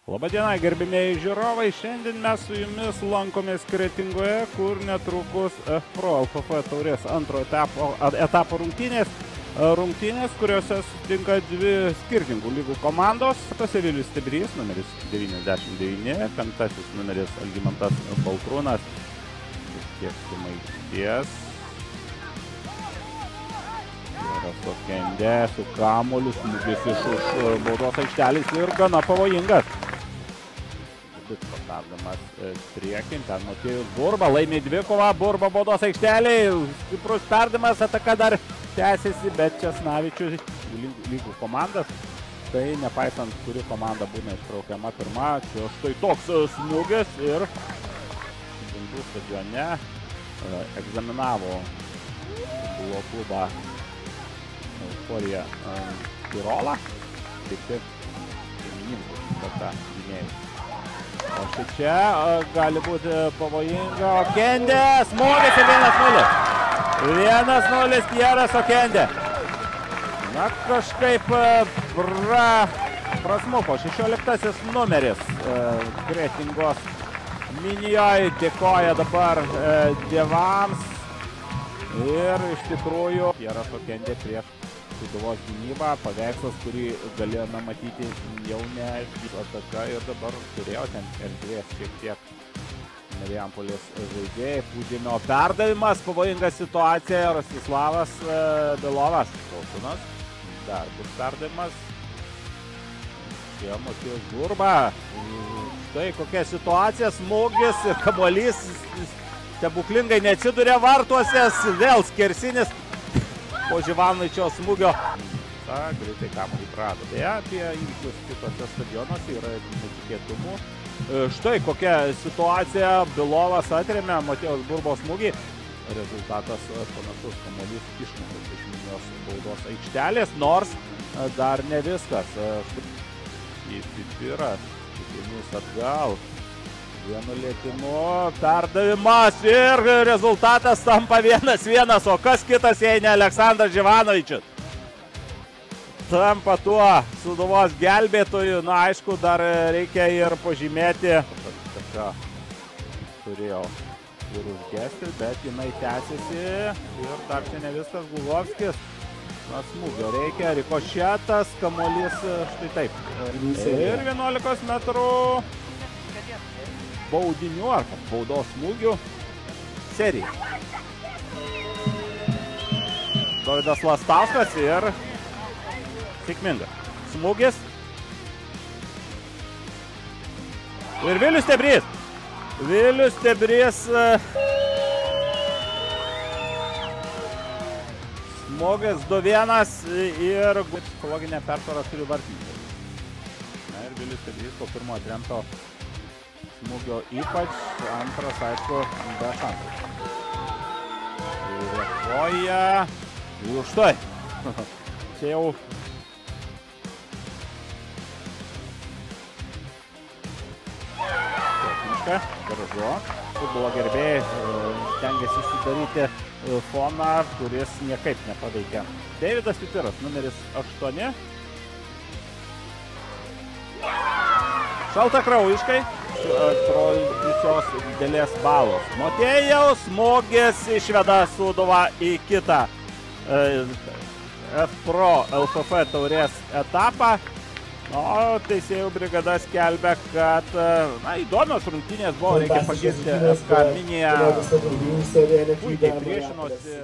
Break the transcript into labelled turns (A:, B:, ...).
A: Labadiena, gerbimieji žiūrovai, šiandien mes su jumis lankomės Kretingoje, kur netrukus F-Pro LFF taurės antro etapo rungtynės, kuriuose sutinka dvi skirtingų lygų komandos. Vilius Stebrys, numeris 99, penktasis numeris Algimantas Baltrūnas, kiek sumaišties. Kendė su kamuoliu, smūgis iš už baudos aikštelės ir gana pavojingas. Patardamas priekin, ten Motiejus Burba, laimė dvikovą, Burba baudos aikštelėje, stiprus perdavimas, ataka dar tęsiasi, bet Česnavičius lygų komandas. Tai nepaisant, kuri komanda būna ištraukiama pirma, čia štai toks smūgis ir Bindų stadione egzaminavo futbolo klubą Euforija Tirolą, kaip ir pirmininkų data gynėjų. O štai čia gali būti pavojinga Okendė, smūgis ir 1-0. 1-0 Pieras Okendė. Na, kažkaip prasmuko 16-asis numeris Kretingos minijoje, dėkoja dabar dievams. Ir iš tikrųjų Pieras Okendė prieš Sūduvos gynybą, paveikslas, kurį galėjome matyti jau ne ataka ir dabar turėjo ten erdvės šiek tiek Marijampolės žaidėjai. Pūdėmio perdavimas, pavojinga situacija, Rostislavas Belovas. Koltunas, dar bus perdavimas. Čia Motiejus Burba. Štai kokia situacija, smūgis ir kamuolys stebuklingai neatsiduria vartuose, vėl skersinis po Živanovičio smūgio. Greitai kamuolį prarado. Beje, apie įvykius kitose stadionuose yra netikėtumų. Štai kokia situacija, Bilovas atrėmė Motiejus Burbos smūgį. Rezultatas panašus, kamuolys išmuštas iš minijos baudos aikštelės, nors dar ne viskas. Į Pipiras, Pipinis atgal. Vienu lėtimu, perdavimas ir rezultatas tampa 1-1, o kas kitas, jei ne Aleksandras Živanovičius. Tampa tuo Sūduvos gelbėtoju, na aišku, dar reikia ir pažymėti, kad turėjo ir užgesti, bet jinai tęsiasi ir dar čia ne viskas, Gulovskis. Na, smūgio reikia, rikošetas, kamuolys štai taip. Ir 11 metrų baudinių ar baudos smūgių serija. Dovydas Lastauskas ir sėkmingas smūgis. Ir Vilius Stebrys. Vilius Stebrys smūgis 2-1 ir psichologinę persvarą turi vartininkai. Na ir Vilius Stebrys po pirmo atremto smūgio ypač, antras, aišku, be šansų. Reaguoja. Ir štai. Čia jau techniška, gražu. Futbolo gerbėjai stengiasi sudaryti foną, kuris niekaip nepaveikia. Deividas Pipiras, numeris 8. Šaltakraujiškai atrodysios didelės balos. Motiejaus smūgis išveda Sūduvą į kitą F-Pro LFF taurės etapą. O teisėjų brigada skelbia, kad įdomios rungtynės buvo, reikia pagirti SK Miniją. Puikiai priešinosi.